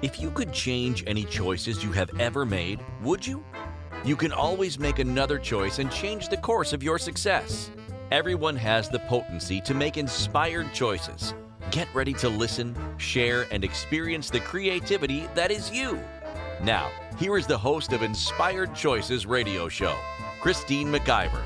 If you could change any choices you have ever made, would you? You can always make another choice and change the course of your success. Everyone has the potency to make inspired choices. Get ready to listen, share, and experience the creativity that is you. Now, here is the host of Inspired Choices radio show, Christine McIver.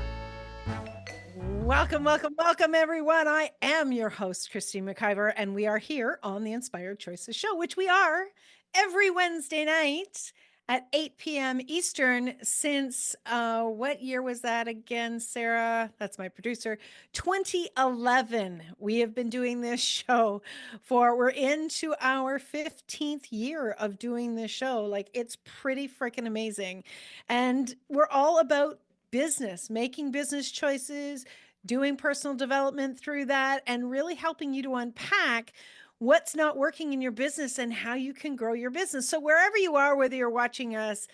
Welcome, everyone. I am your host, Christine McIver, and we are here on the Inspired Choices show, which we are every Wednesday night at 8 p.m. Eastern since, what year was that again, Sarah? That's my producer. 2011. We have been doing this show we're into our 15th year of doing this show. Like, it's pretty freaking amazing. And we're all about business, making business choices, doing personal development through that, and really helping you to unpack what's not working in your business and how you can grow your business. So wherever you are, whether you're watching us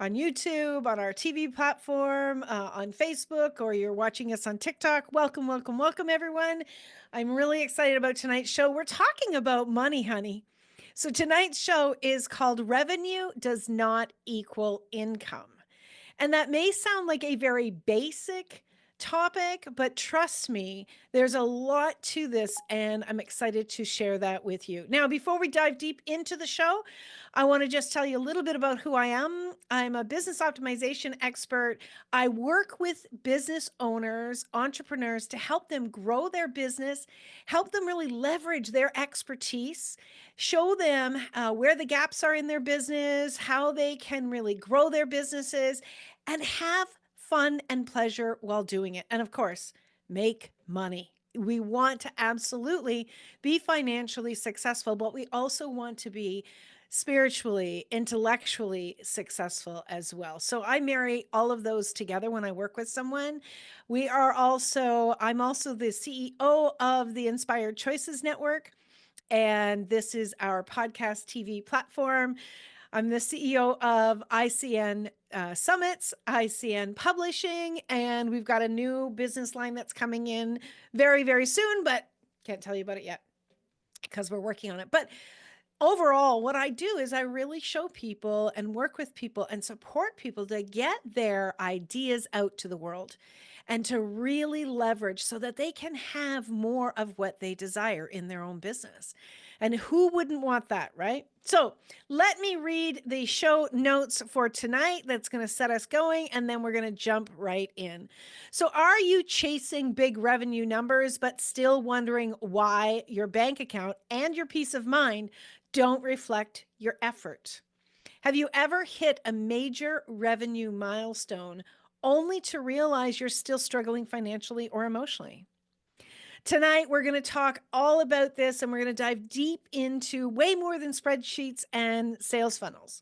on YouTube, on our TV platform, on Facebook, or you're watching us on TikTok, welcome, everyone. I'm really excited about tonight's show. We're talking about money, honey. So tonight's show is called Revenue Does Not Equal Income. And that may sound like a very basic topic, but trust me, there's a lot to this, and I'm excited to share that with you. Now, before we dive deep into the show, I want to just tell you a little bit about who I am. I'm a business optimization expert. I work with business owners, entrepreneurs, to help them grow their business, help them really leverage their expertise, show them where the gaps are in their business, how they can really grow their businesses, and have fun and pleasure while doing it. And of course, make money. We want to absolutely be financially successful, but we also want to be spiritually, intellectually successful as well. So I marry all of those together when I work with someone. I'm also the CEO of the Inspired Choices Network, and this is our podcast TV platform. I'm the CEO of ICN Summits, ICN Publishing, and we've got a new business line that's coming in very, very soon, but can't tell you about it yet because we're working on it. But overall, what I do is I really show people and work with people and support people to get their ideas out to the world and to really leverage so that they can have more of what they desire in their own business. And who wouldn't want that, right? So let me read the show notes for tonight. That's going to set us going, and then we're going to jump right in. So are you chasing big revenue numbers, but still wondering why your bank account and your peace of mind don't reflect your effort? Have you ever hit a major revenue milestone only to realize you're still struggling financially or emotionally? Tonight, we're going to talk all about this, and we're going to dive deep into way more than spreadsheets and sales funnels.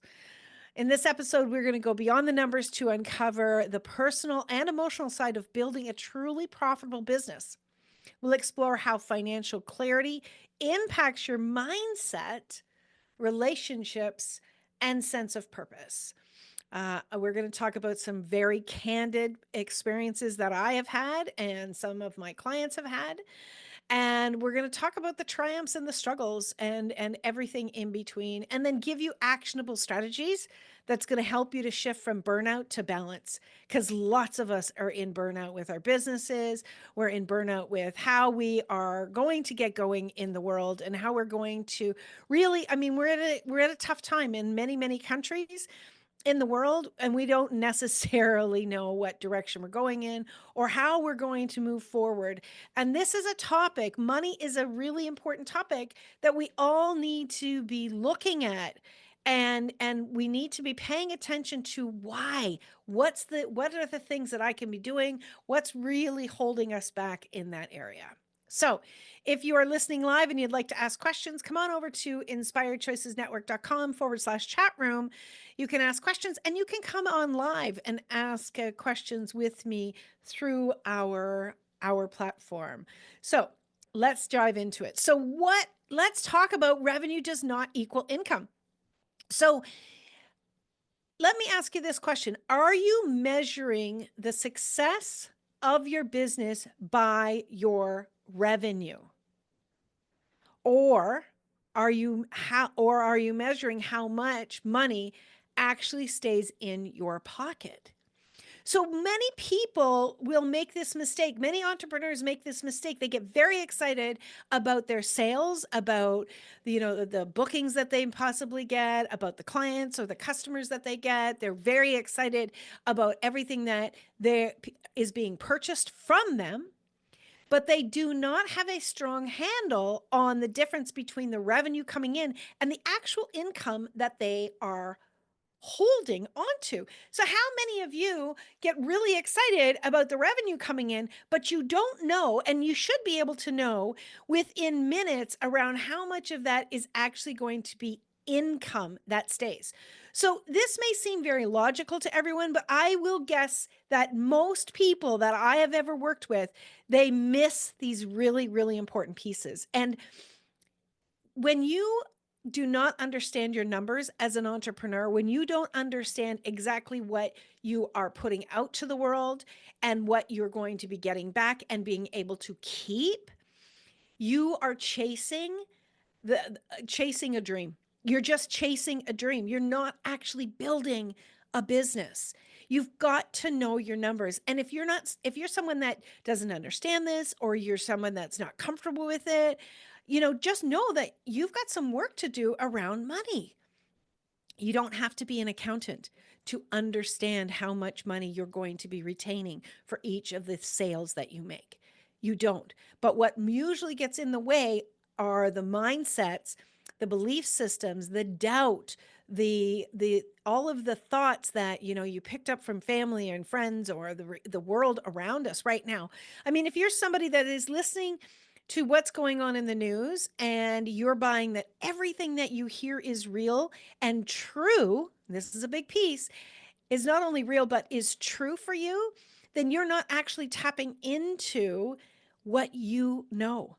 In this episode, we're going to go beyond the numbers to uncover the personal and emotional side of building a truly profitable business. We'll explore how financial clarity impacts your mindset, relationships, and sense of purpose. We're going to talk about some very candid experiences that I have had and some of my clients have had. And we're going to talk about the triumphs and the struggles and everything in between, and then give you actionable strategies that's going to help you to shift from burnout to balance. Because lots of us are in burnout with our businesses. We're in burnout with how we are going to get going in the world and how we're going to really, we're at a tough time in many, many countries in the world, and we don't necessarily know what direction we're going in or how we're going to move forward. And this is a topic, money is a really important topic that we all need to be looking at. And we need to be paying attention to why. What are the things that I can be doing? What's really holding us back in that area? So if you are listening live and you'd like to ask questions, come on over to inspiredchoicesnetwork.com/chat room. You can ask questions, and you can come on live and ask questions with me through our platform. So let's dive into it. Let's talk about revenue does not equal income. So let me ask you this question. Are you measuring the success of your business by your revenue? Or are you measuring how much money actually stays in your pocket? So many people will make this mistake. Many entrepreneurs make this mistake. They get very excited about their sales, about the bookings that they possibly get, about the clients or the customers that they get. They're very excited about everything that is being purchased from them, but they do not have a strong handle on the difference between the revenue coming in and the actual income that they are holding onto. So how many of you get really excited about the revenue coming in, but you don't know, and you should be able to know within minutes around how much of that is actually going to be income that stays. So this may seem very logical to everyone, but I will guess that most people that I have ever worked with, they miss these really, really important pieces. And when you do not understand your numbers as an entrepreneur, when you don't understand exactly what you are putting out to the world and what you're going to be getting back and being able to keep, you are chasing a dream. You're just chasing a dream. You're not actually building a business. You've got to know your numbers. And if you're someone that doesn't understand this, or you're someone that's not comfortable with it, just know that you've got some work to do around money. You don't have to be an accountant to understand how much money you're going to be retaining for each of the sales that you make. You don't. But what usually gets in the way are the mindsets, the belief systems, the doubt, the all of the thoughts that you picked up from family and friends or the world around us right now. I mean, if you're somebody that is listening to what's going on in the news and you're buying that everything that you hear is real and true, this is a big piece, is not only real but is true for you, then you're not actually tapping into what you know.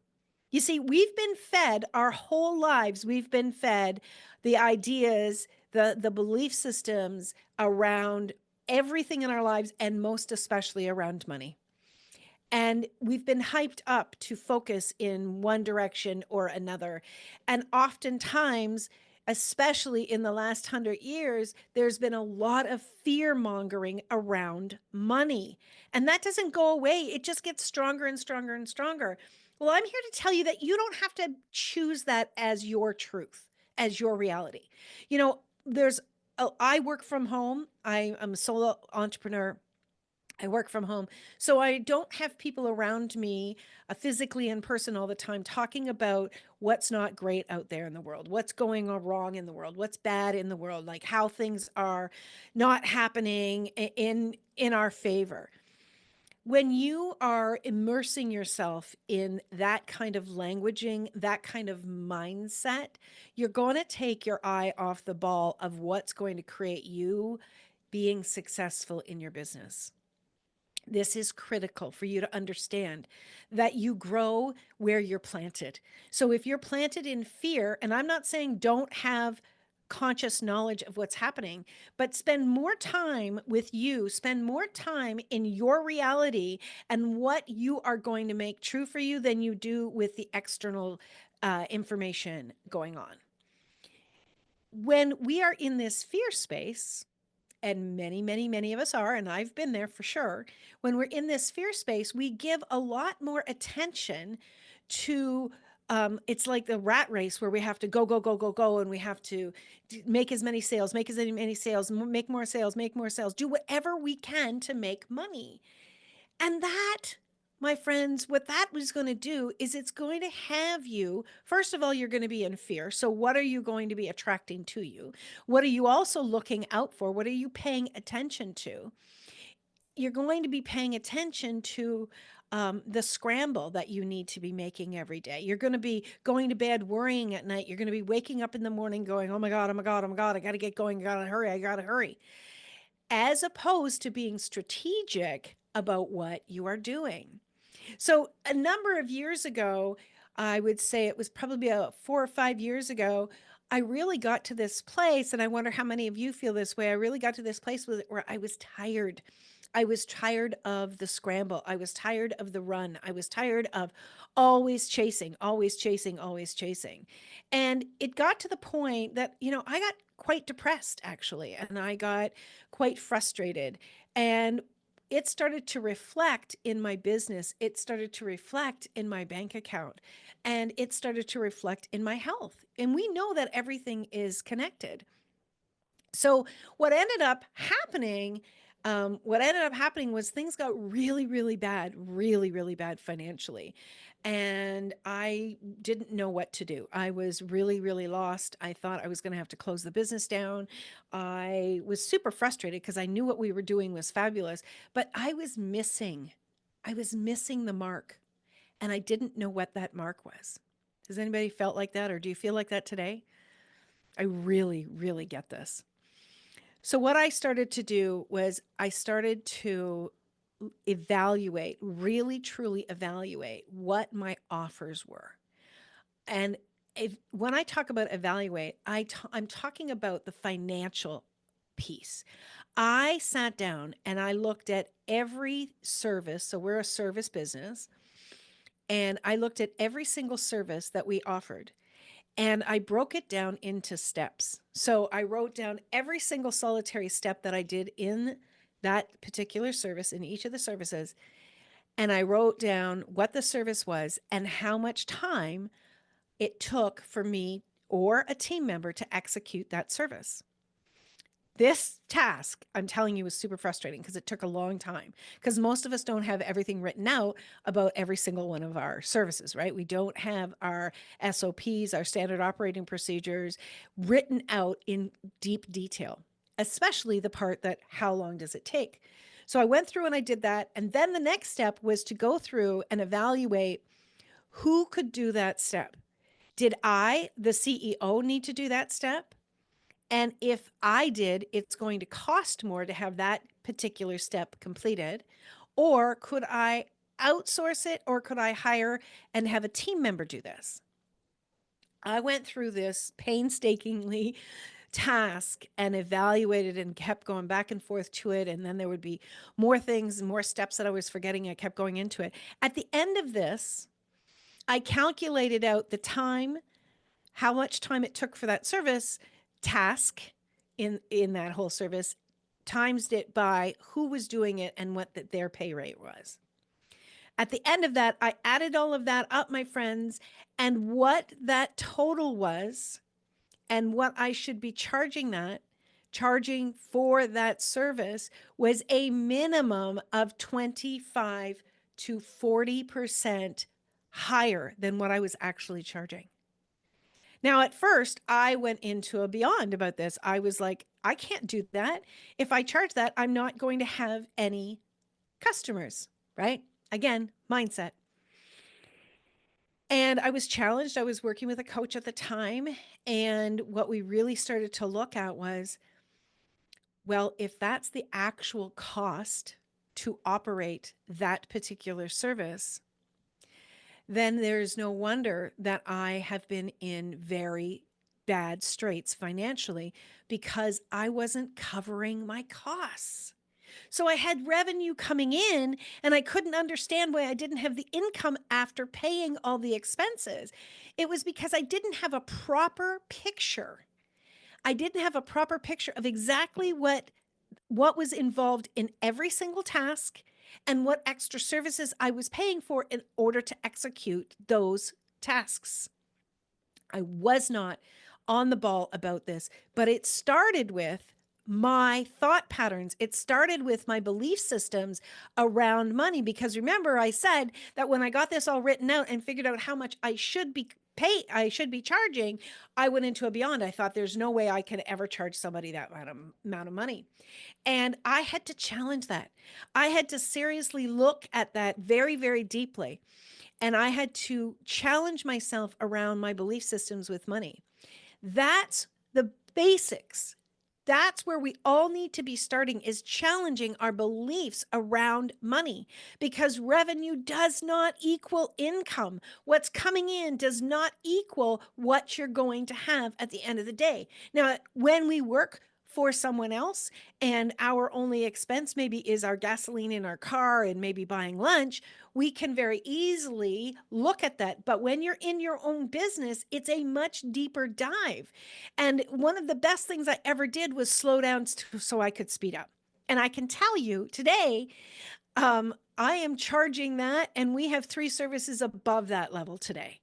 You see, we've been fed our whole lives, we've been fed the ideas, the belief systems around everything in our lives, and most especially around money. And we've been hyped up to focus in one direction or another. And oftentimes, especially in the last 100 years, there's been a lot of fear mongering around money. And that doesn't go away. It just gets stronger and stronger and stronger. Well, I'm here to tell you that you don't have to choose that as your truth, as your reality. I work from home. I'm a solo entrepreneur. I work from home. So I don't have people around me physically in person all the time talking about what's not great out there in the world, what's going on wrong in the world, what's bad in the world, like how things are not happening in our favor. When you are immersing yourself in that kind of languaging, that kind of mindset, you're going to take your eye off the ball of what's going to create you being successful in your business. This is critical for you to understand that you grow where you're planted. So if you're planted in fear, and I'm not saying don't have conscious knowledge of what's happening, but spend more time with you, spend more time in your reality and what you are going to make true for you than you do with the external information going on. When we are in this fear space, and many, many, many of us are, and I've been there for sure. When we're in this fear space, we give a lot more attention to it's like the rat race where we have to go, go, go, go, go, and we have to make as many sales, make as many sales, make more sales, do whatever we can to make money. And that, my friends, what that was going to do is it's going to have you, first of all, you're going to be in fear. So what are you going to be attracting to you? What are you also looking out for? What are you paying attention to? You're going to be paying attention to the scramble that you need to be making every day. You're going to be going to bed worrying at night. You're going to be waking up in the morning going, oh my God, oh my God, oh my God, I got to get going. I got to hurry. I got to hurry. As opposed to being strategic about what you are doing. So a number of years ago, I would say it was probably about 4 or 5 years ago, I really got to this place, and I wonder how many of you feel this way. I really got to this place where I was tired. I was tired of the scramble. I was tired of the run. I was tired of always chasing, always chasing, always chasing. And it got to the point that, I got quite depressed actually, and I got quite frustrated. And it started to reflect in my business. It started to reflect in my bank account, and it started to reflect in my health. And we know that everything is connected. So what ended up happening was things got really, really bad financially. And I didn't know what to do. I was really, really lost. I thought I was going to have to close the business down. I was super frustrated because I knew what we were doing was fabulous, but I was missing the mark, and I didn't know what that mark was. Has anybody felt like that, or do you feel like that today? I really, really get this. So what I started to do was I started to evaluate, really truly evaluate what my offers were. And when I talk about evaluate, I'm talking about the financial piece. I sat down and I looked at every service. So we're a service business. And I looked at every single service that we offered. And I broke it down into steps. So I wrote down every single solitary step that I did in that particular service, in each of the services. And I wrote down what the service was and how much time it took for me or a team member to execute that service. This task, I'm telling you, was super frustrating because it took a long time, because most of us don't have everything written out about every single one of our services, right? We don't have our SOPs, our standard operating procedures, written out in deep detail, especially the part that how long does it take? So I went through and I did that. And then the next step was to go through and evaluate who could do that step. Did I, the CEO, need to do that step? And if I did, it's going to cost more to have that particular step completed. Or could I outsource it, or could I hire and have a team member do this? I went through this painstakingly task and evaluated and kept going back and forth to it. And then there would be more things, more steps that I was forgetting. I kept going into it. At the end of this, I calculated out the time, how much time it took for that service task in that whole service, times it by who was doing it and what their pay rate was. At the end of that, I added all of that up, my friends, and what that total was and what I should be charging for that service was a minimum of 25 to 40% higher than what I was actually charging. Now, at first, I went into a beyond about this. I was like, I can't do that. If I charge that, I'm not going to have any customers, right? Again, mindset. And I was challenged. I was working with a coach at the time. And what we really started to look at was, well, if that's the actual cost to operate that particular service, then there's no wonder that I have been in very bad straits financially, because I wasn't covering my costs. So I had revenue coming in and I couldn't understand why I didn't have the income after paying all the expenses. It was because I didn't have a proper picture. I didn't have a proper picture of exactly what was involved in every single task and what extra services I was paying for in order to execute those tasks. I was not on the ball about this, but it started with my thought patterns. It started with my belief systems around money, because remember, I said that when I got this all written out and figured out how much I should be charging, I went into a beyond. I thought there's no way I could ever charge somebody that amount of money. And I had to challenge that. I had to seriously look at that very, very deeply. And I had to challenge myself around my belief systems with money. That's the basics. That's where we all need to be starting, is challenging our beliefs around money, because revenue does not equal income. What's coming in does not equal what you're going to have at the end of the day. Now, when we work for someone else, and our only expense maybe is our gasoline in our car and maybe buying lunch, we can very easily look at that. But when you're in your own business, it's a much deeper dive. And one of the best things I ever did was slow down so I could speed up. And I can tell you today, I am charging that, and we have 3 services above that level today.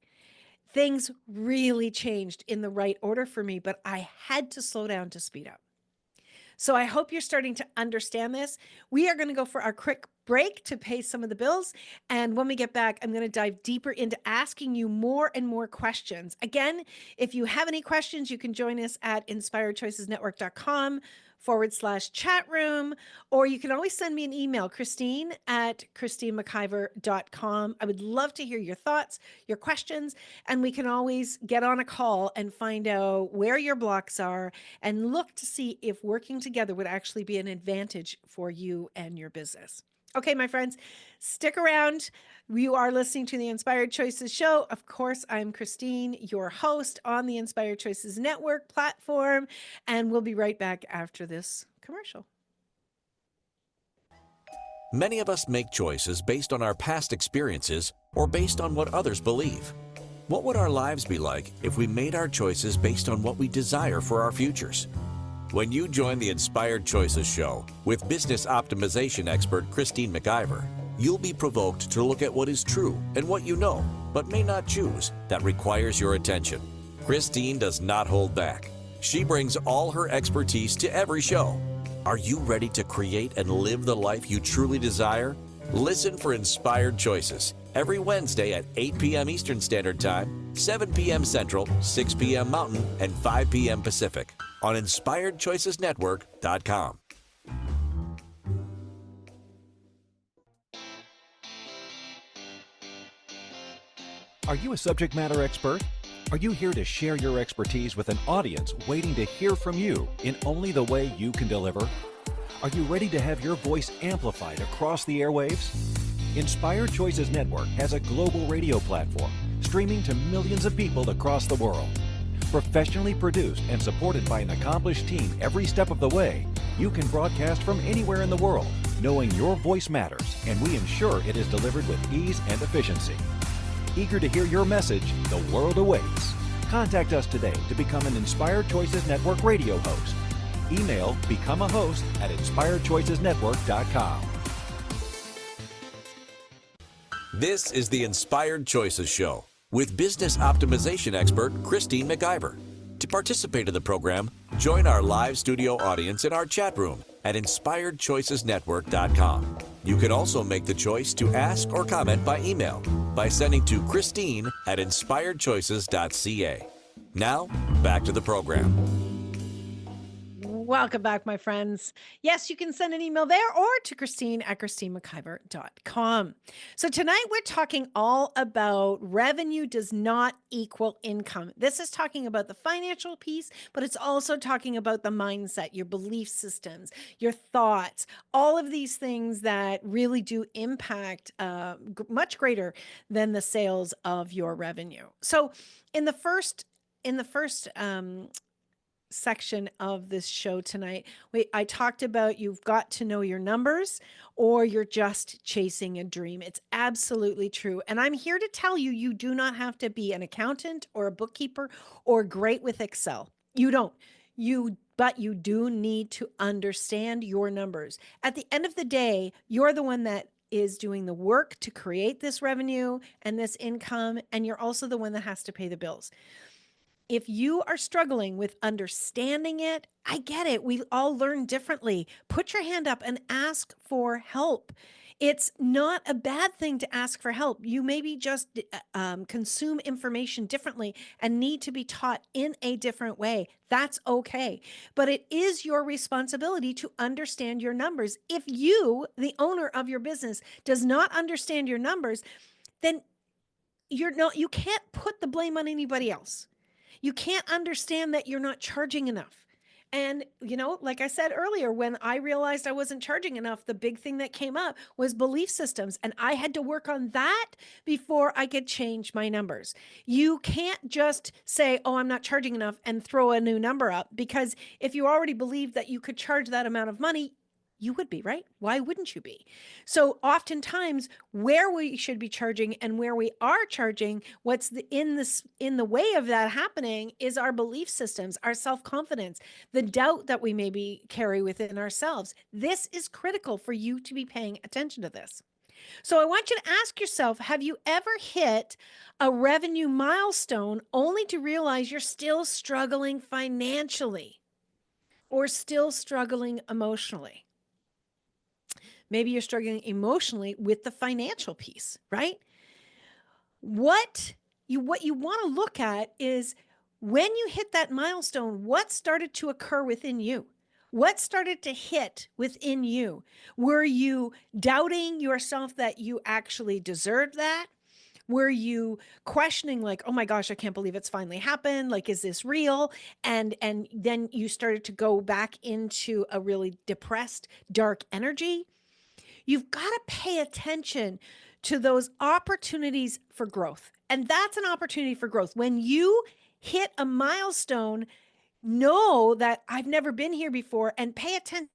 Things really changed in the right order for me, but I had to slow down to speed up. So I hope you're starting to understand this. We are going to go for our quick break to pay some of the bills. And when we get back, I'm going to dive deeper into asking you more and more questions. Again, if you have any questions, you can join us at inspiredchoicesnetwork.com/chat room, or you can always send me an email, Christine@ChristineMcIver.com. I would love to hear your thoughts, your questions, and we can always get on a call and find out where your blocks are and look to see if working together would actually be an advantage for you and your business. Okay, my friends, stick around. You are listening to the Inspired Choices Show. Of course, I'm Christine, your host on the Inspired Choices Network platform, and we'll be right back after this commercial. Many of us make choices based on our past experiences or based on what others believe. What would our lives be like if we made our choices based on what we desire for our futures? When you join the Inspired Choices Show with business optimization expert Christine McIver, you'll be provoked to look at what is true and what you know, but may not choose, that requires your attention. Christine does not hold back. She brings all her expertise to every show. Are you ready to create and live the life you truly desire? Listen for Inspired Choices every Wednesday at 8 p.m. Eastern Standard Time, 7 p.m. Central, 6 p.m. Mountain, and 5 p.m. Pacific on InspiredChoicesNetwork.com. Are you a subject matter expert? Are you here to share your expertise with an audience waiting to hear from you in only the way you can deliver? Are you ready to have your voice amplified across the airwaves? Inspired Choices Network has a global radio platform streaming to millions of people across the world. Professionally produced and supported by an accomplished team every step of the way, you can broadcast from anywhere in the world, knowing your voice matters, and we ensure it is delivered with ease and efficiency. Eager to hear your message, the world awaits. Contact us today to become an Inspired Choices Network radio host. Email become a host at inspiredchoicesnetwork.com. This is the Inspired Choices Show with business optimization expert Christine McIver. To participate in the program, join our live studio audience in our chat room at inspiredchoicesnetwork.com. You can also make the choice to ask or comment by email by sending to Christine@inspiredchoices.ca. Now, back to the program. Welcome back, my friends. Yes, you can send an email there or to Christine@ChristineMcIver.com. So tonight we're talking all about revenue does not equal income. This is talking about the financial piece, but it's also talking about the mindset, your belief systems, your thoughts, all of these things that really do impact much greater than the sales of your revenue. So in the first section of this show tonight, I talked about you've got to know your numbers or you're just chasing a dream. It's absolutely true. And I'm here to tell you, you do not have to be an accountant or a bookkeeper or great with Excel. You don't. But you do need to understand your numbers. At the end of the day, you're the one that is doing the work to create this revenue and this income, and you're also the one that has to pay the bills. If you are struggling with understanding it, I get it. We all learn differently. Put your hand up and ask for help. It's not a bad thing to ask for help. You maybe just consume information differently and need to be taught in a different way. That's okay. But it is your responsibility to understand your numbers. If you, the owner of your business, does not understand your numbers, then you can't put the blame on anybody else. You can't understand that you're not charging enough. And, like I said earlier, when I realized I wasn't charging enough, the big thing that came up was belief systems. And I had to work on that before I could change my numbers. You can't just say, oh, I'm not charging enough and throw a new number up, because if you already believed that you could charge that amount of money, you would be, right? Why wouldn't you be? So oftentimes where we should be charging and where we are charging, in the way of that happening is our belief systems, our self-confidence, the doubt that we maybe carry within ourselves. This is critical for you to be paying attention to this. So I want you to ask yourself, have you ever hit a revenue milestone only to realize you're still struggling financially or still struggling emotionally? Maybe you're struggling emotionally with the financial piece, right? What you want to look at is, when you hit that milestone, what started to occur within you? What started to hit within you? Were you doubting yourself that you actually deserved that? Were you questioning, like, oh my gosh, I can't believe it's finally happened. Like, is this real? And then you started to go back into a really depressed, dark energy. You've got to pay attention to those opportunities for growth. And that's an opportunity for growth. When you hit a milestone, know that I've never been here before, and pay attention.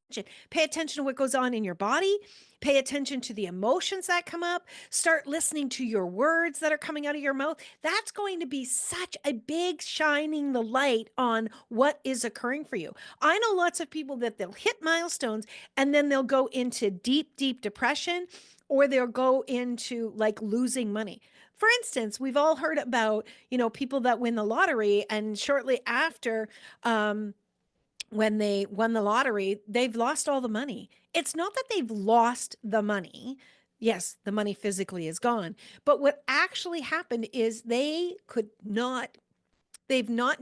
Pay attention to what goes on in your body. Pay attention to the emotions that come up. Start listening to your words that are coming out of your mouth. That's going to be such a big shining the light on what is occurring for you. I know lots of people that they'll hit milestones and then they'll go into deep, deep depression, or they'll go into like losing money. For instance, we've all heard about, people that win the lottery, and shortly after, when they won the lottery, they've lost all the money. It's not that they've lost the money. Yes, the money physically is gone. But what actually happened is they've not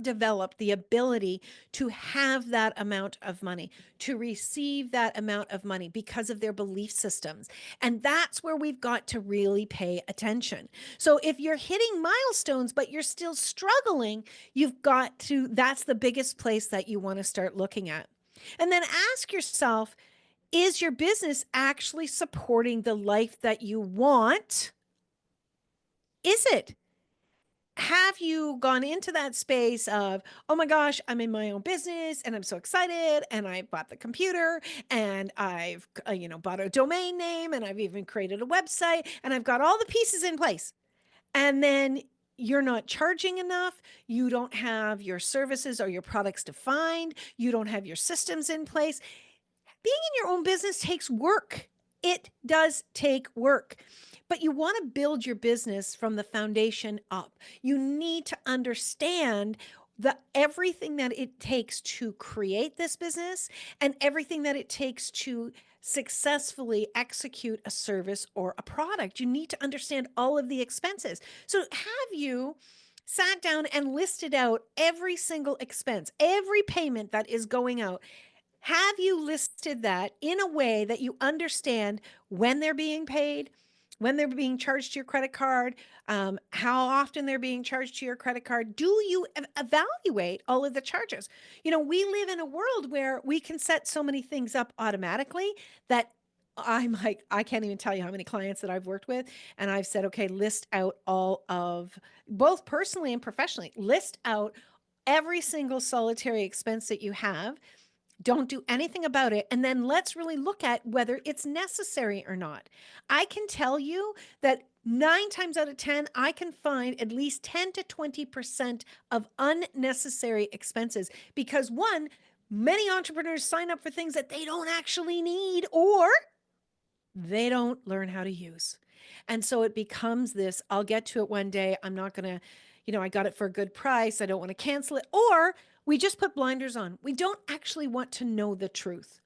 developed the ability to have that amount of money, to receive that amount of money, because of their belief systems. And that's where we've got to really pay attention. So if you're hitting milestones, but you're still struggling, that's the biggest place that you want to start looking at. And then ask yourself, is your business actually supporting the life that you want? Is it? Have you gone into that space of, oh my gosh, I'm in my own business and I'm so excited, and I bought the computer, and I've bought a domain name, and I've even created a website, and I've got all the pieces in place, and then you're not charging enough, you don't have your services or your products defined, you don't have your systems in place. Being in your own business takes work. It does take work. But you want to build your business from the foundation up. You need to understand everything that it takes to create this business, and everything that it takes to successfully execute a service or a product. You need to understand all of the expenses. So have you sat down and listed out every single expense, every payment that is going out? Have you listed that in a way that you understand when they're being paid, when they're being charged to your credit card, how often they're being charged to your credit card? Do you evaluate all of the charges? We live in a world where we can set so many things up automatically that I'm like, I can't even tell you how many clients that I've worked with. And I've said, okay, list out all of, both personally and professionally, list out every single solitary expense that you have. Don't do anything about it. And then let's really look at whether it's necessary or not. I can tell you that 9 times out of 10, I can find at least 10 to 20% of unnecessary expenses, because one, many entrepreneurs sign up for things that they don't actually need, or they don't learn how to use. And so it becomes this, I'll get to it one day. I'm not going to, I got it for a good price. I don't want to cancel it. Or we just put blinders on. We don't actually want to know the truth.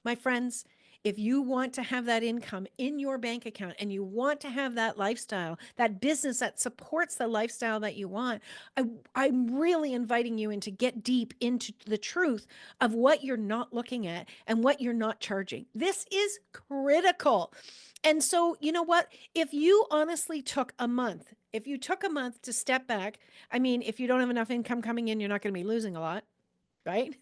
My friends, if you want to have that income in your bank account, and you want to have that lifestyle, that business that supports the lifestyle that you want, I'm really inviting you in to get deep into the truth of what you're not looking at and what you're not charging. This is critical. And so, you know what? If you honestly took a month, to step back, I mean, if you don't have enough income coming in, you're not going to be losing a lot. right?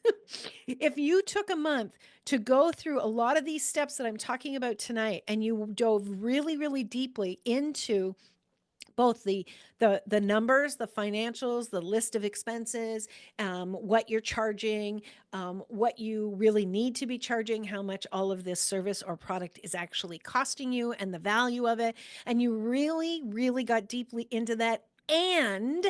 If you took a month to go through a lot of these steps that I'm talking about tonight, and you dove really, really deeply into both the numbers, the financials, the list of expenses, what you're charging, what you really need to be charging, how much all of this service or product is actually costing you, and the value of it, and you really, really got deeply into that. And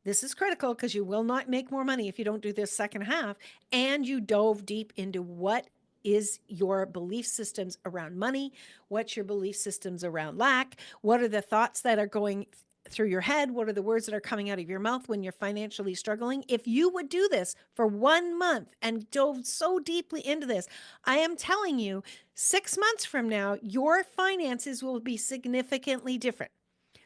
this is critical because you will not make more money if you don't do this second half. And you dove deep into what is your belief systems around money, what's your belief systems around lack, what are the thoughts that are going through your head, what are the words that are coming out of your mouth when you're financially struggling. If you would do this for 1 month and dove so deeply into this, I am telling you, 6 months from now, your finances will be significantly different.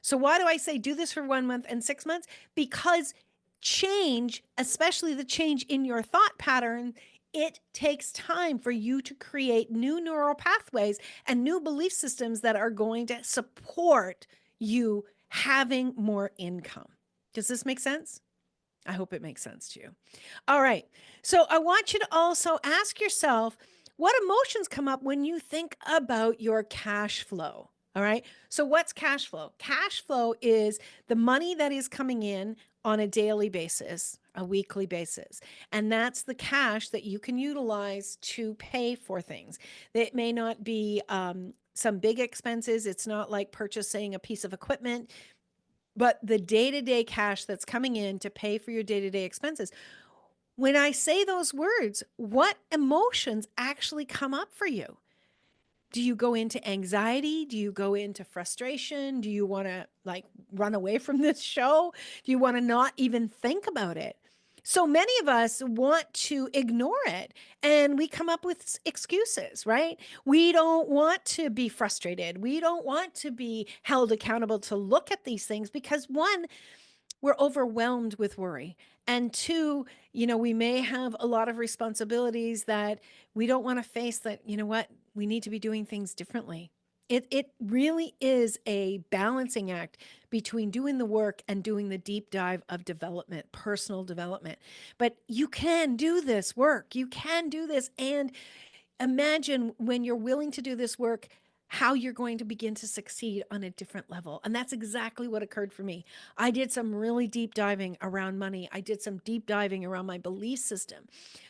So why do I say do this for 1 month and 6 months? Because change, especially the change in your thought pattern, it takes time for you to create new neural pathways and new belief systems that are going to support you having more income. Does this make sense? I hope it makes sense to you. All right. So I want you to also ask yourself, what emotions come up when you think about your cash flow? All right. So what's cash flow? Cash flow is the money that is coming in on a daily basis, a weekly basis. And that's the cash that you can utilize to pay for things. It may not be some big expenses. It's not like purchasing a piece of equipment, but the day-to-day cash that's coming in to pay for your day-to-day expenses. When I say those words, what emotions actually come up for you? Do you go into anxiety? Do you go into frustration? Do you want to like run away from this show? Do you want to not even think about it? So many of us want to ignore it, and we come up with excuses, right? We don't want to be frustrated. We don't want to be held accountable to look at these things because, one, we're overwhelmed with worry. And two, we may have a lot of responsibilities that we don't want to face, that, what, we need to be doing things differently. It really is a balancing act between doing the work and doing the deep dive of development, personal development. But you can do this work. You can do this. And imagine when you're willing to do this work, how you're going to begin to succeed on a different level. And that's exactly what occurred for me. I did some really deep diving around money. I did some deep diving around my belief system,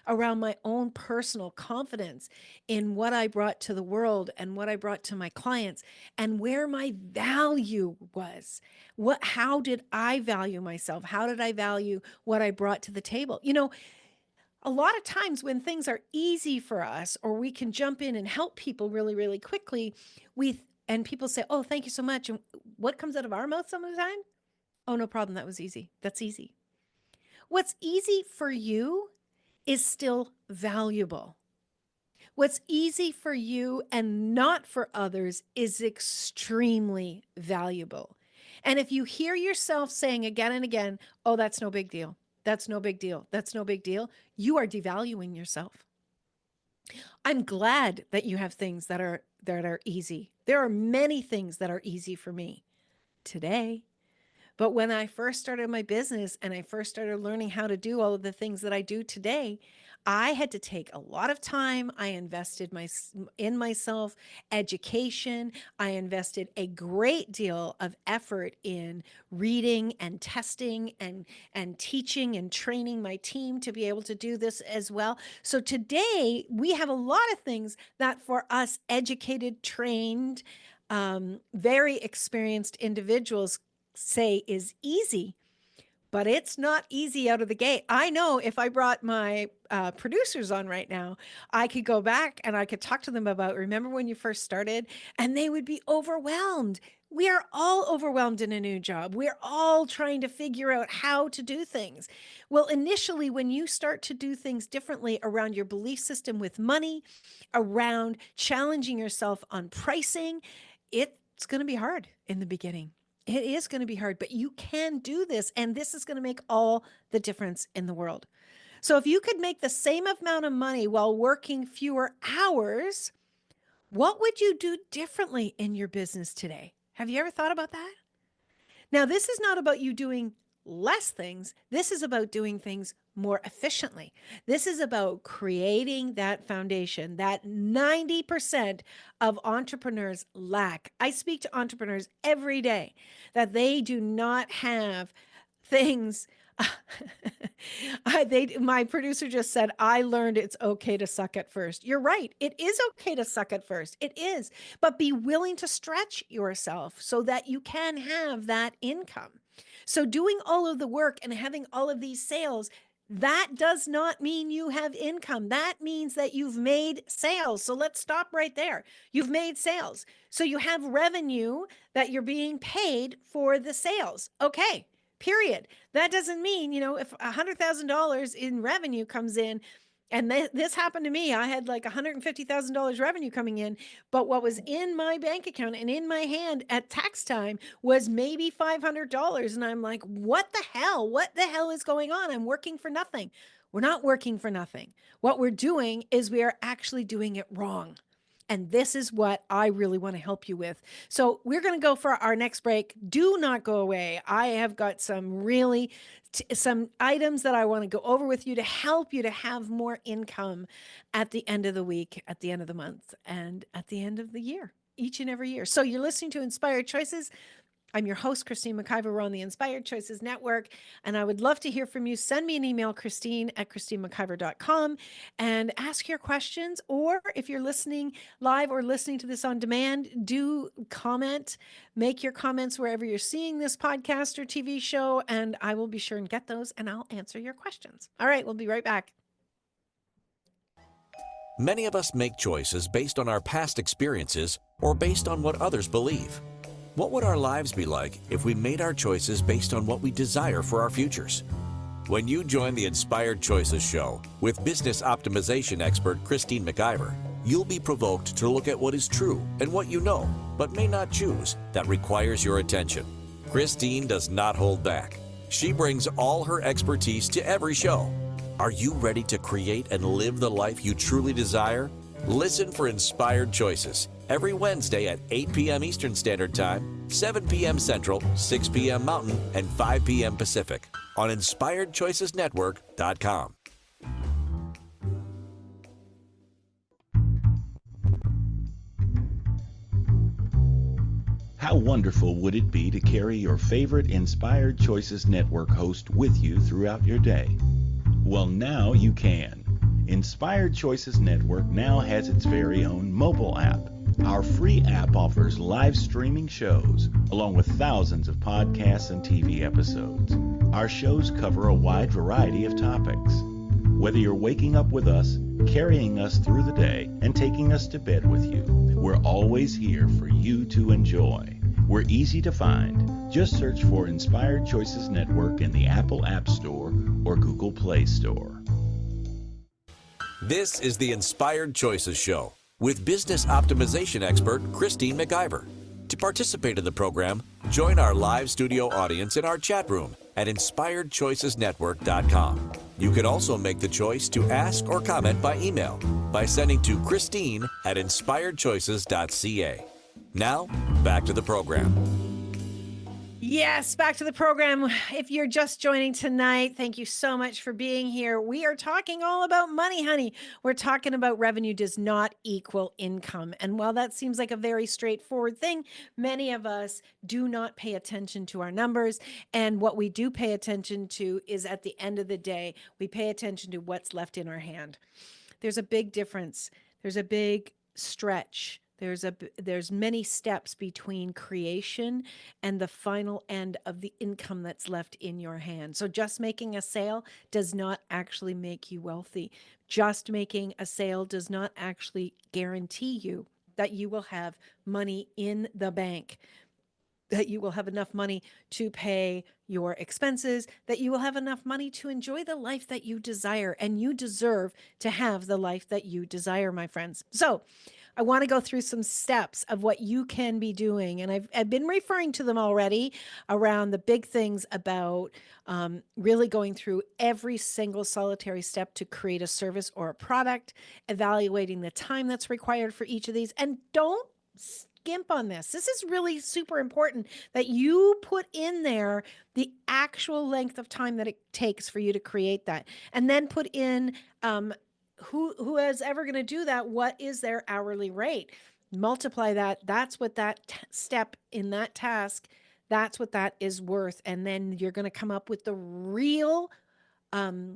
around my own personal confidence in what I brought to the world and what I brought to my clients, and where my value was. How did I value myself? How did I value what I brought to the table? A lot of times when things are easy for us, or we can jump in and help people really, really quickly, and people say, "Oh, thank you so much." And what comes out of our mouth some of the time? "Oh, no problem. That was easy. That's easy." What's easy for you is still valuable. What's easy for you and not for others is extremely valuable. And if you hear yourself saying again and again, "Oh, that's no big deal. That's no big deal. That's no big deal," you are devaluing yourself. I'm glad that you have things that are easy. There are many things that are easy for me today. But when I first started my business and I first started learning how to do all of the things that I do today, I had to take a lot of time. I invested in myself, education. I invested a great deal of effort in reading and testing and teaching and training my team to be able to do this as well. So today we have a lot of things that for us educated, trained, very experienced individuals say is easy, but it's not easy out of the gate. I know if I brought my producers on right now, I could go back and I could talk to them about, remember when you first started? And they would be overwhelmed. We are all overwhelmed in a new job. We're all trying to figure out how to do things. Well, initially, when you start to do things differently around your belief system with money, around challenging yourself on pricing, it's going to be hard in the beginning. It is going to be hard, but you can do this. And this is going to make all the difference in the world. So if you could make the same amount of money while working fewer hours, what would you do differently in your business today? Have you ever thought about that? Now, this is not about you doing less things. This is about doing things more efficiently. This is about creating that foundation that 90% of entrepreneurs lack. I speak to entrepreneurs every day that they do not have things. My producer just said, I learned it's okay to suck at first. You're right. It is okay to suck at first. It is. But be willing to stretch yourself so that you can have that income. So doing all of the work and having all of these sales, that does not mean you have income. That means that you've made sales. So let's stop right there. You've made sales. So you have revenue that you're being paid for the sales. Okay. Period. That doesn't mean, if $100,000 in revenue comes in, and this happened to me, I had like $150,000 revenue coming in, but what was in my bank account and in my hand at tax time was maybe $500. And I'm like, what the hell? What the hell is going on? I'm working for nothing. We're not working for nothing. What we're doing is we are actually doing it wrong. And this is what I really want to help you with. So we're going to go for our next break. Do not go away. I have got some some items that I want to go over with you to help you to have more income at the end of the week, at the end of the month, and at the end of the year, each and every year. So you're listening to Inspired Choices. I'm your host, Christine McIver. We're on the Inspired Choices Network, and I would love to hear from you. Send me an email, Christine@ChristineMcIver.com, and ask your questions. Or if you're listening live or listening to this on demand, do comment, make your comments wherever you're seeing this podcast or TV show, and I will be sure and get those, and I'll answer your questions. All right, we'll be right back. Many of us make choices based on our past experiences or based on what others believe. What would our lives be like if we made our choices based on what we desire for our futures? When you join the Inspired Choices show with business optimization expert Christine McIver, you'll be provoked to look at what is true and what you know, but may not choose, that requires your attention. Christine does not hold back. She brings all her expertise to every show. Are you ready to create and live the life you truly desire? Listen for Inspired Choices every Wednesday at 8 p.m. Eastern Standard Time, 7 p.m. Central, 6 p.m. Mountain, and 5 p.m. Pacific on InspiredChoicesNetwork.com. How wonderful would it be to carry your favorite Inspired Choices Network host with you throughout your day? Well, now you can. Inspired Choices Network now has its very own mobile app. Our free app offers live streaming shows, along with thousands of podcasts and TV episodes. Our shows cover a wide variety of topics. Whether you're waking up with us, carrying us through the day, and taking us to bed with you, we're always here for you to enjoy. We're easy to find. Just search for Inspired Choices Network in the Apple App Store or Google Play Store. This is the Inspired Choices Show with business optimization expert Christine McIver. To participate in the program, join our live studio audience in our chat room at InspiredChoicesNetwork.com. You can also make the choice to ask or comment by email by sending to Christine@InspiredChoices.ca. Now, back to the program. Yes, back to the program. If you're just joining tonight, thank you so much for being here. We are talking all about money, honey. We're talking about revenue does not equal income. And while that seems like a very straightforward thing, many of us do not pay attention to our numbers. And what we do pay attention to is at the end of the day, we pay attention to what's left in our hand. There's a big difference. There's a big stretch. There's many steps between creation and the final end of the income that's left in your hand. So just making a sale does not actually make you wealthy. Just making a sale does not actually guarantee you that you will have money in the bank, that you will have enough money to pay your expenses, that you will have enough money to enjoy the life that you desire. And you deserve to have the life that you desire, my friends. So I want to go through some steps of what you can be doing. And I've been referring to them already around the big things about really going through every single solitary step to create a service or a product, evaluating the time that's required for each of these. And don't skimp on this. This is really super important that you put in there the actual length of time that it takes for you to create that. And then put in who is ever going to do that? What is their hourly rate? Multiply that. That's what that step in that task, that's what that is worth. And then you're going to come up with the real, not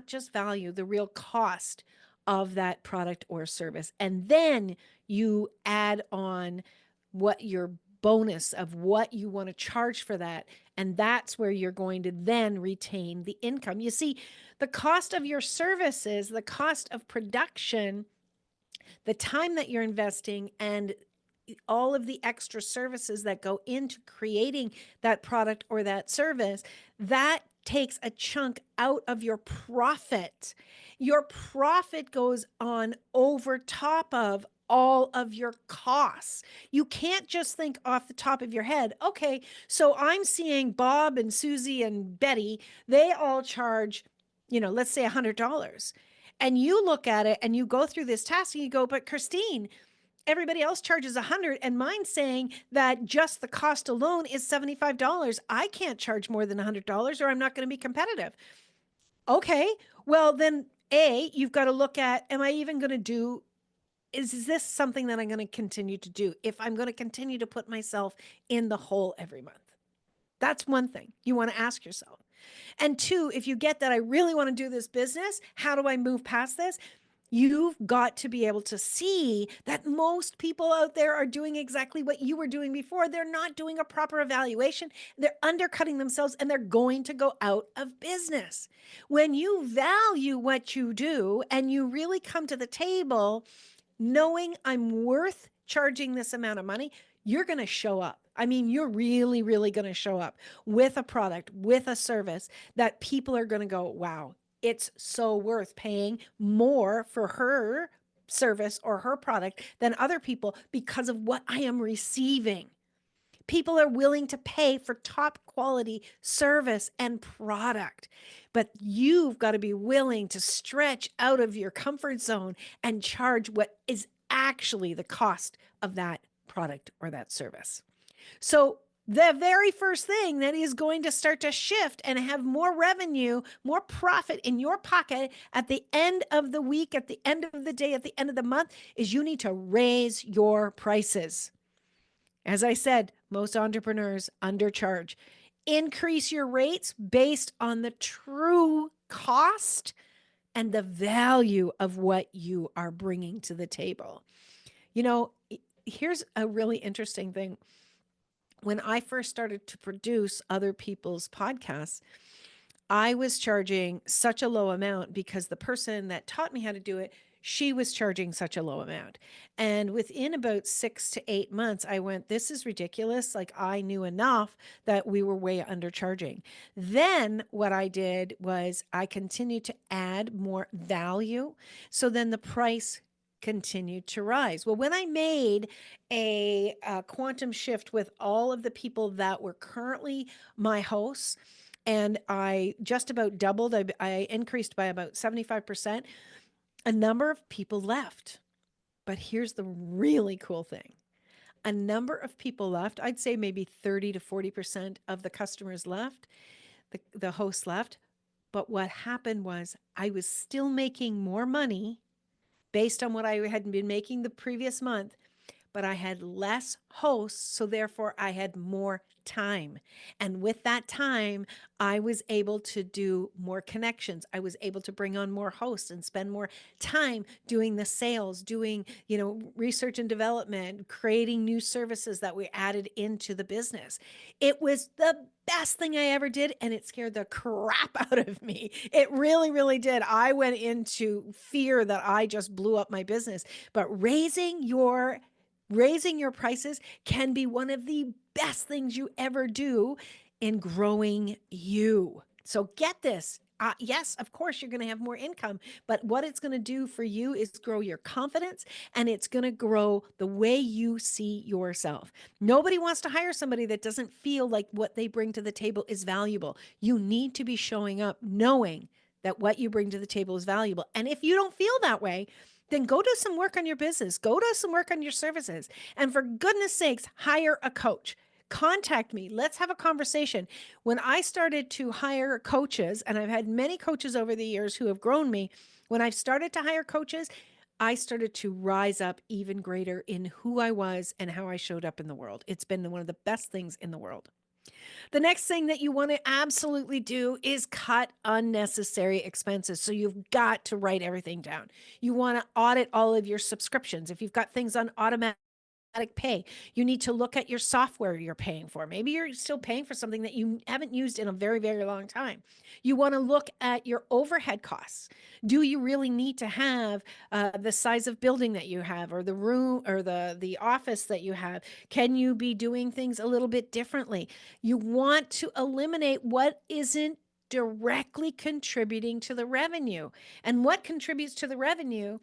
just value, the real cost of that product or service. And then you add on what your bonus of what you want to charge for that. And that's where you're going to then retain the income. You see, the cost of your services, the cost of production, the time that you're investing, and all of the extra services that go into creating that product or that service, that takes a chunk out of your profit. Your profit goes on over top of all of your costs. You can't just think off the top of your head, okay, so I'm seeing Bob and Susie and Betty, they all charge, let's say $100. And you look at it and you go through this task and you go, but Christine, everybody else charges $100 and mine's saying that just the cost alone is $75. I can't charge more than $100 or I'm not going to be competitive. Okay, well then you've got to look at, am I even going to do, is this something that I'm going to continue to do if I'm going to continue to put myself in the hole every month? That's one thing you want to ask yourself. And two, if you get that I really want to do this business, how do I move past this? You've got to be able to see that most people out there are doing exactly what you were doing before. They're not doing a proper evaluation. They're undercutting themselves and they're going to go out of business. When you value what you do and you really come to the table knowing I'm worth charging this amount of money, you're going to show up. I mean, you're really, really going to show up with a product, with a service that people are going to go, wow, it's so worth paying more for her service or her product than other people because of what I am receiving. People are willing to pay for top quality service and product, but you've got to be willing to stretch out of your comfort zone and charge what is actually the cost of that product or that service. So the very first thing that is going to start to shift and have more revenue, more profit in your pocket at the end of the week, at the end of the day, at the end of the month, is you need to raise your prices. As I said, most entrepreneurs undercharge. Increase your rates based on the true cost and the value of what you are bringing to the table. Here's a really interesting thing. When I first started to produce other people's podcasts, I was charging such a low amount because the person that taught me how to do it, she was charging such a low amount. And within about 6 to 8 months, I went, this is ridiculous. Like, I knew enough that we were way undercharging. Then what I did was I continued to add more value. So then the price continued to rise. Well, when I made a quantum shift with all of the people that were currently my hosts, and I just about doubled, I increased by about 75%, a number of people left. But here's the really cool thing. A number of people left. I'd say maybe 30 to 40% of the customers left, the hosts left. But what happened was I was still making more money based on what I had been making the previous month, but I had less hosts, so therefore I had more time. And with that time, I was able to do more connections. I was able to bring on more hosts and spend more time doing the sales, doing, research and development, creating new services that we added into the business. It was the best thing I ever did, and it scared the crap out of me. It really, really did. I went into fear that I just blew up my business. But raising your prices can be one of the best things you ever do in growing you. So get this. Yes, of course, you're going to have more income, but what it's going to do for you is grow your confidence, and it's going to grow the way you see yourself. Nobody wants to hire somebody that doesn't feel like what they bring to the table is valuable. You need to be showing up knowing that what you bring to the table is valuable. And if you don't feel that way, then go do some work on your business. Go do some work on your services. And for goodness sakes, hire a coach. Contact me. Let's have a conversation. When I started to hire coaches, and I've had many coaches over the years who have grown me, when I've started to hire coaches, I started to rise up even greater in who I was and how I showed up in the world. It's been one of the best things in the world. The next thing that you want to absolutely do is cut unnecessary expenses. So you've got to write everything down. You want to audit all of your subscriptions. If you've got things on automatic pay, you need to look at your software you're paying for. Maybe you're still paying for something that you haven't used in a very, very long time. You want to look at your overhead costs. Do you really need to have the size of building that you have, or the room, or the office that you have? Can you be doing things a little bit differently? You want to eliminate what isn't directly contributing to the revenue. And what contributes to the revenue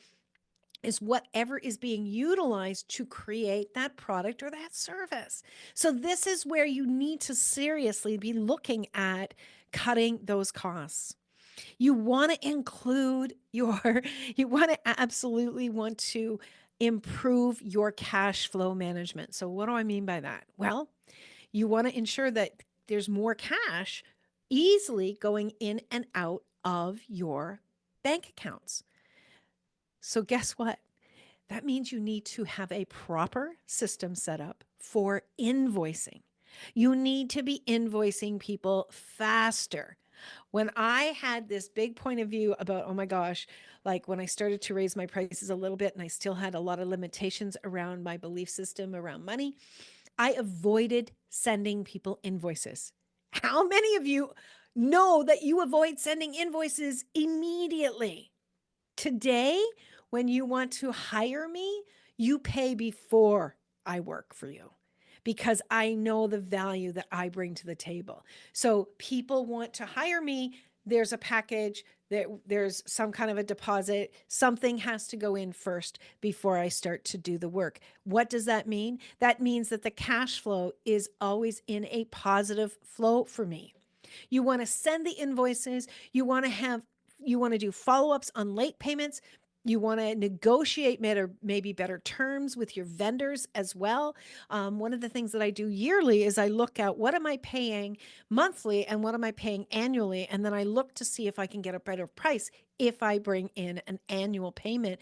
is whatever is being utilized to create that product or that service. So this is where you need to seriously be looking at cutting those costs. You want to include you want to absolutely want to improve your cash flow management. So what do I mean by that? Well, you want to ensure that there's more cash easily going in and out of your bank accounts. So guess what? That means you need to have a proper system set up for invoicing. You need to be invoicing people faster. When I had this big point of view about, oh my gosh, like when I started to raise my prices a little bit and I still had a lot of limitations around my belief system around money, I avoided sending people invoices. How many of you know that you avoid sending invoices immediately? Today, when you want to hire me, you pay before I work for you, because I know the value that I bring to the table. So people want to hire me. There's a package, there's some kind of a deposit. Something has to go in first before I start to do the work. What does that mean? That means that the cash flow is always in a positive flow for me. You want to send the invoices. You want to do follow-ups on late payments. You want to negotiate maybe better terms with your vendors as well. One of the things that I do yearly is I look at what am I paying monthly and what am I paying annually, and then I look to see if I can get a better price if I bring in an annual payment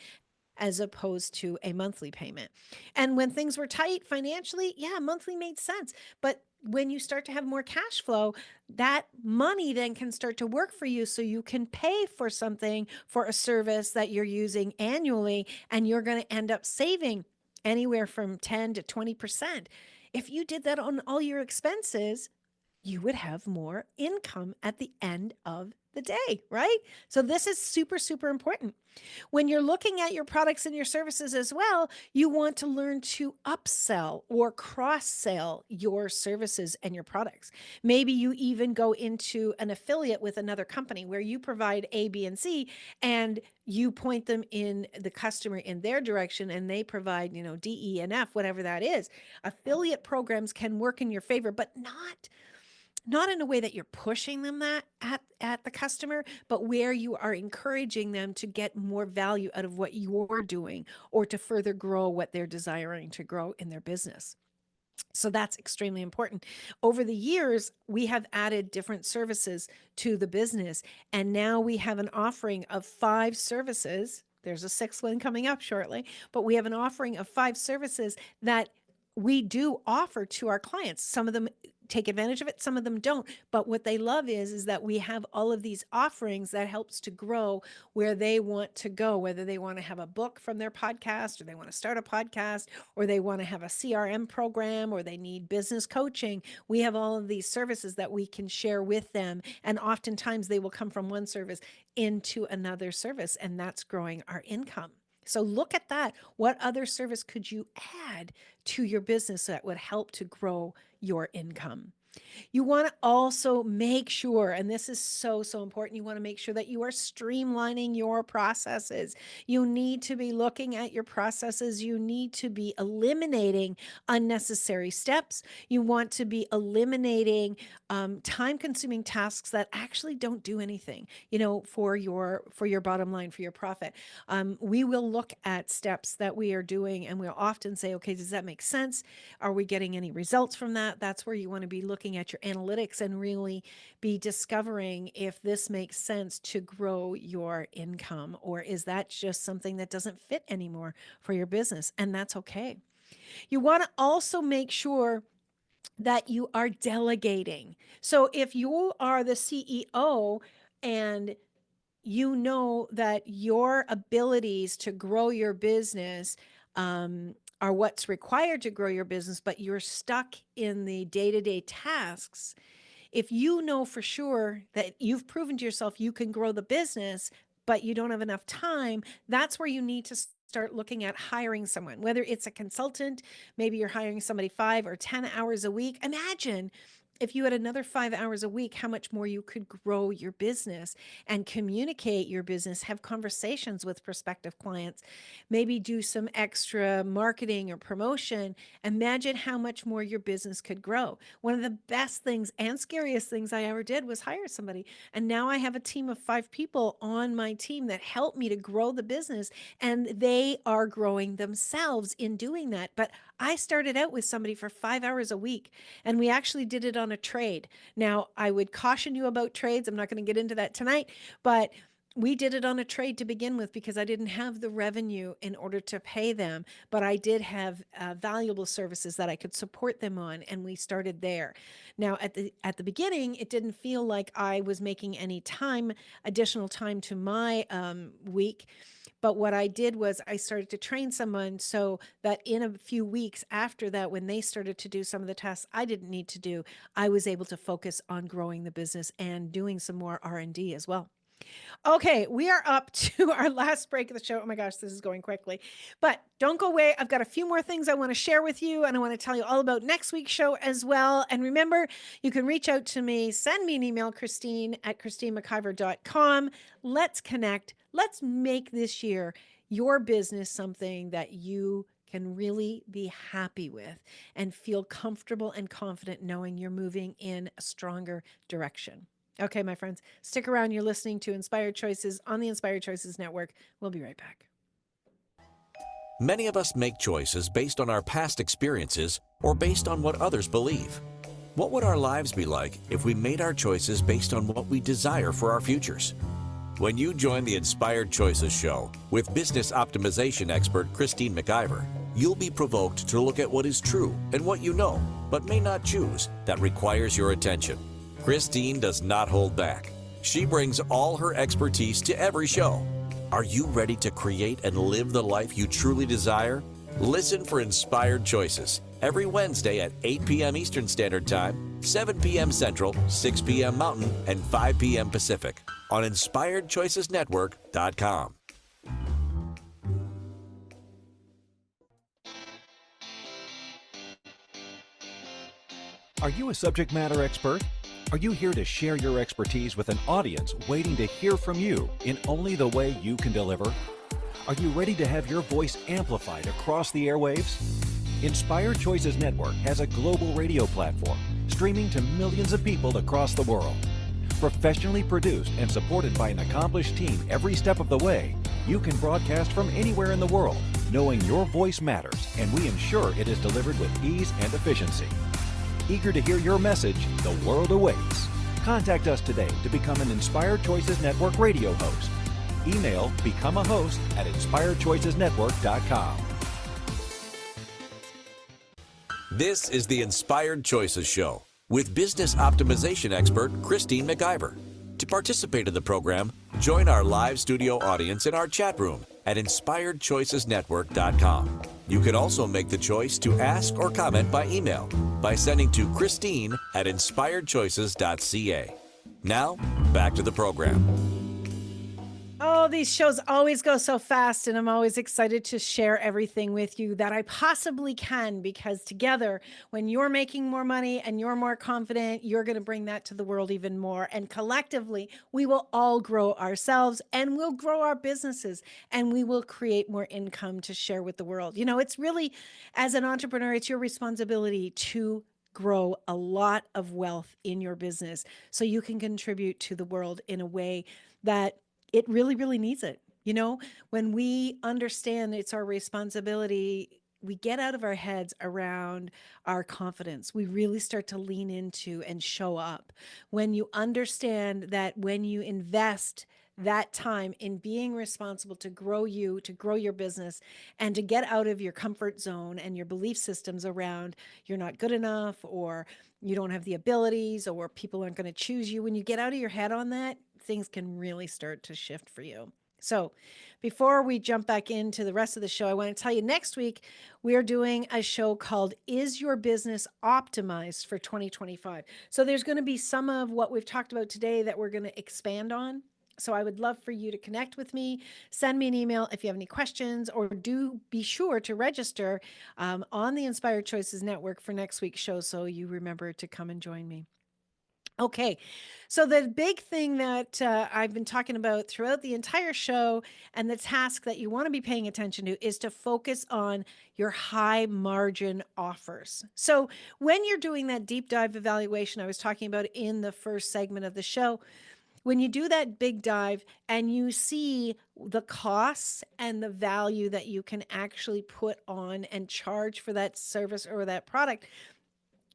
as opposed to a monthly payment. And when things were tight financially, yeah, monthly made sense. But when you start to have more cash flow, that money then can start to work for you, so you can pay for something, for a service that you're using annually, and you're going to end up saving anywhere from 10 to 20%. If you did that on all your expenses, you would have more income at the end of the day, right? So this is super, super important. When you're looking at your products and your services as well, you want to learn to upsell or cross-sell your services and your products. Maybe you even go into an affiliate with another company where you provide A, B, and C, and you point them in the customer in their direction, and they provide, D, E, and F, whatever that is. Affiliate programs can work in your favor, but not in a way that you're pushing them that at the customer, but where you are encouraging them to get more value out of what you're doing, or to further grow what they're desiring to grow in their business. So that's extremely important. Over the years, we have added different services to the business, and now we have an offering of 5 services. There's a 6th one coming up shortly, but we have an offering of 5 services that we do offer to our clients. Some of them take advantage of it, some of them don't. But what they love is that we have all of these offerings that helps to grow where they want to go, whether they want to have a book from their podcast, or they want to start a podcast, or they want to have a CRM program, or they need business coaching. We have all of these services that we can share with them. And oftentimes they will come from one service into another service, and that's growing our income. So look at that. What other service could you add to your business that would help to grow your income? You want to also make sure, and this is so, so important, you want to make sure that you are streamlining your processes. You need to be looking at your processes. You need to be eliminating unnecessary steps. You want to be eliminating time-consuming tasks that actually don't do anything, for your bottom line, for your profit. We will look at steps that we are doing, and we'll often say, okay, does that make sense? Are we getting any results from that? That's where you want to be looking at your analytics and really be discovering if this makes sense to grow your income, or is that just something that doesn't fit anymore for your business? And that's okay. You want to also make sure that you are delegating. So if you are the CEO and you know that your abilities to grow your business are what's required to grow your business, but you're stuck in the day-to-day tasks. If you know for sure that you've proven to yourself you can grow the business, but you don't have enough time, that's where you need to start looking at hiring someone, whether it's a consultant, maybe you're hiring somebody 5 or 10 hours a week. Imagine if you had another 5 hours a week, how much more you could grow your business and communicate your business, have conversations with prospective clients, maybe do some extra marketing or promotion. Imagine how much more your business could grow. One of the best things and scariest things I ever did was hire somebody. And now I have a team of 5 people on my team that help me to grow the business, and they are growing themselves in doing that. But I started out with somebody for 5 hours a week, and we actually did it on a trade. Now, I would caution you about trades. I'm not going to get into that tonight, but we did it on a trade to begin with because I didn't have the revenue in order to pay them, but I did have valuable services that I could support them on, and we started there. Now, at the beginning, it didn't feel like I was making any additional time to my week. But what I did was I started to train someone so that in a few weeks after that, when they started to do some of the tasks I didn't need to do, I was able to focus on growing the business and doing some more R&D as well. Okay, we are up to our last break of the show. Oh my gosh, this is going quickly. But don't go away. I've got a few more things I want to share with you, and I want to tell you all about next week's show as well. And remember, you can reach out to me, send me an email, Christine@ChristineMcIver.com. Let's connect. Let's make this year your business something that you can really be happy with and feel comfortable and confident knowing you're moving in a stronger direction. Okay, my friends, stick around. You're listening to Inspired Choices on the Inspired Choices Network. We'll be right back. Many of us make choices based on our past experiences or based on what others believe. What would our lives be like if we made our choices based on what we desire for our futures? When you join the Inspired Choices show with business optimization expert Christine McIver, you'll be provoked to look at what is true and what you know, but may not choose, that requires your attention. Christine does not hold back. She brings all her expertise to every show. Are you ready to create and live the life you truly desire? Listen for Inspired Choices every Wednesday at 8 p.m. Eastern Standard Time, 7 p.m. Central, 6 p.m. Mountain, and 5 p.m. Pacific on InspiredChoicesNetwork.com. Are you a subject matter expert? Are you here to share your expertise with an audience waiting to hear from you in only the way you can deliver? Are you ready to have your voice amplified across the airwaves? Inspired Choices Network has a global radio platform streaming to millions of people across the world. Professionally produced and supported by an accomplished team every step of the way, you can broadcast from anywhere in the world, knowing your voice matters, and we ensure it is delivered with ease and efficiency. Eager to hear your message, the world awaits. Contact us today to become an Inspired Choices Network radio host. Email becomeahost@inspiredchoicesnetwork.com. This is the Inspired Choices Show with business optimization expert Christine McIver. To participate in the program, join our live studio audience in our chat room at InspiredChoicesNetwork.com. You can also make the choice to ask or comment by email by sending to Christine@InspiredChoices.ca. Now, back to the program. Oh, these shows always go so fast, and I'm always excited to share everything with you that I possibly can, because together, when you're making more money and you're more confident, you're going to bring that to the world even more. And collectively, we will all grow ourselves and we'll grow our businesses and we will create more income to share with the world. You know, it's really, as an entrepreneur, it's your responsibility to grow a lot of wealth in your business so you can contribute to the world in a way that it really, really needs it. You know, when we understand it's our responsibility, we get out of our heads around our confidence. We really start to lean into and show up. When you understand that when you invest that time in being responsible to grow you, to grow your business, and to get out of your comfort zone and your belief systems around you're not good enough or you don't have the abilities or people aren't going to choose you, when you get out of your head on that, things can really start to shift for you. So before we jump back into the rest of the show, I want to tell you next week, we are doing a show called Is Your Business Optimized for 2025? So there's going to be some of what we've talked about today that we're going to expand on. So I would love for you to connect with me, send me an email if you have any questions, or do be sure to register on the Inspired Choices Network for next week's show so you remember to come and join me. Okay, so the big thing that I've been talking about throughout the entire show and the task that you want to be paying attention to is to focus on your high margin offers. So when you're doing that deep dive evaluation I was talking about in the first segment of the show, when you do that big dive and you see the costs and the value that you can actually put on and charge for that service or that product,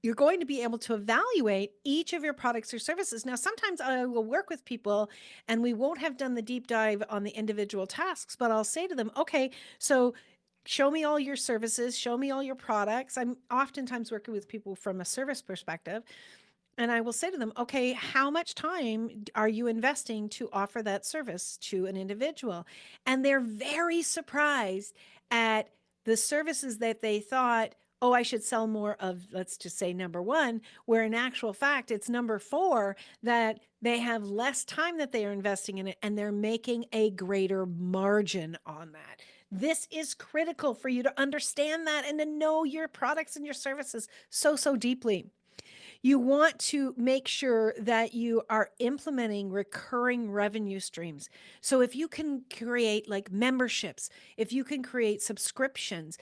you're going to be able to evaluate each of your products or services. Now, sometimes I will work with people and we won't have done the deep dive on the individual tasks, but I'll say to them, okay, so show me all your services, show me all your products. I'm oftentimes working with people from a service perspective. And I will say to them, okay, how much time are you investing to offer that service to an individual? And they're very surprised at the services that they thought, oh, I should sell more of, let's just say number one, where in actual fact, it's number four that they have less time that they are investing in it and they're making a greater margin on that. This is critical for you to understand that and to know your products and your services so, so deeply. You want to make sure that you are implementing recurring revenue streams. So if you can create like memberships, if you can create subscriptions,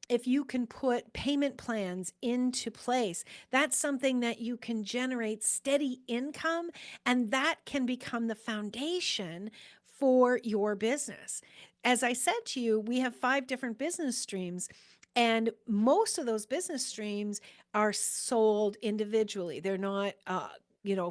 if you can put payment plans into place, that's something that you can generate steady income, and that can become the foundation for your business. As I said to you, we have 5 different business streams. And most of those business streams are sold individually. They're not,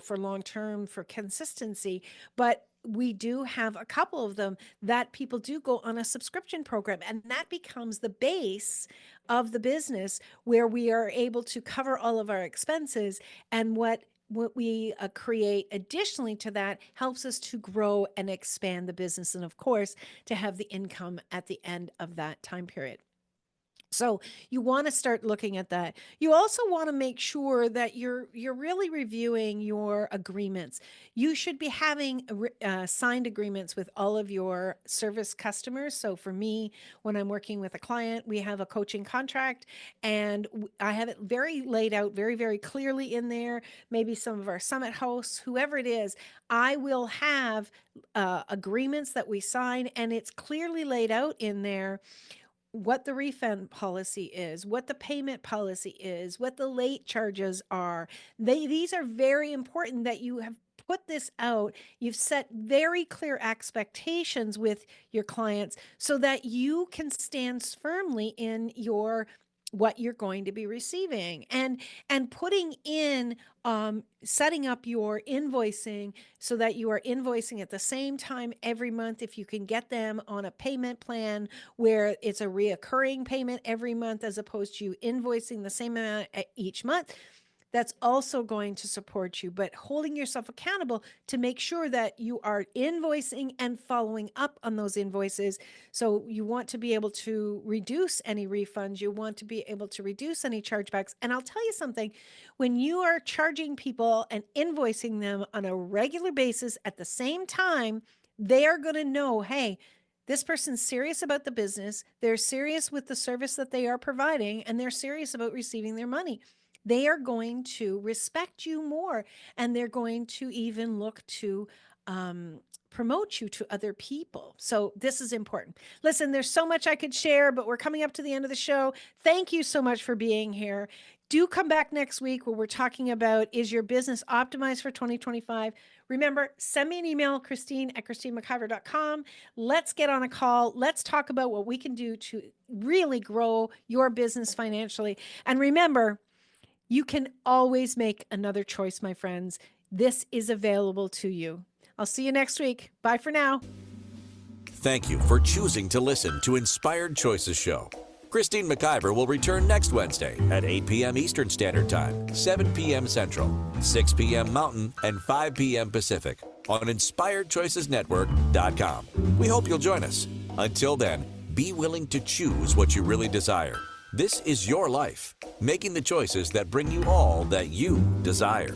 for long term, for consistency, but we do have a couple of them that people do go on a subscription program, and that becomes the base of the business where we are able to cover all of our expenses. And what we create additionally to that helps us to grow and expand the business, and of course, to have the income at the end of that time period. So you want to start looking at that. You also want to make sure that you're really reviewing your agreements. You should be having signed agreements with all of your service customers. So for me, when I'm working with a client, we have a coaching contract, and I have it very laid out, very, very clearly in there. Maybe some of our summit hosts, whoever it is, I will have agreements that we sign, and it's clearly laid out in there what the refund policy is, what the payment policy is, what the late charges are. These are very important that you have put this out. You've set very clear expectations with your clients so that you can stand firmly in your what you're going to be receiving, and putting in setting up your invoicing so that you are invoicing at the same time every month. If you can get them on a payment plan where it's a reoccurring payment every month as opposed to you invoicing the same amount each month, that's also going to support you. But holding yourself accountable to make sure that you are invoicing and following up on those invoices. So you want to be able to reduce any refunds. You want to be able to reduce any chargebacks. And I'll tell you something, when you are charging people and invoicing them on a regular basis at the same time, They are going to know, hey, this person's serious about the business. They're serious with the service that they are providing, and they're serious about receiving their money. They are going to respect you more, and they're going to even look to promote you to other people. So this is important. Listen, there's so much I could share, but we're coming up to the end of the show. Thank you so much for being here. Do come back next week where we're talking about, is your business optimized for 2025? Remember, send me an email, Christine@ChristineMcIver.com. Let's get on a call. Let's talk about what we can do to really grow your business financially. And remember, you can always make another choice, my friends. This is available to you. I'll see you next week. Bye for now. Thank you for choosing to listen to Inspired Choices Show. Christine McIver will return next Wednesday at 8 p.m. Eastern Standard Time, 7 p.m. Central, 6 p.m. Mountain, and 5 p.m. Pacific on InspiredChoicesNetwork.com. We hope you'll join us. Until then, be willing to choose what you really desire. This is your life, making the choices that bring you all that you desire.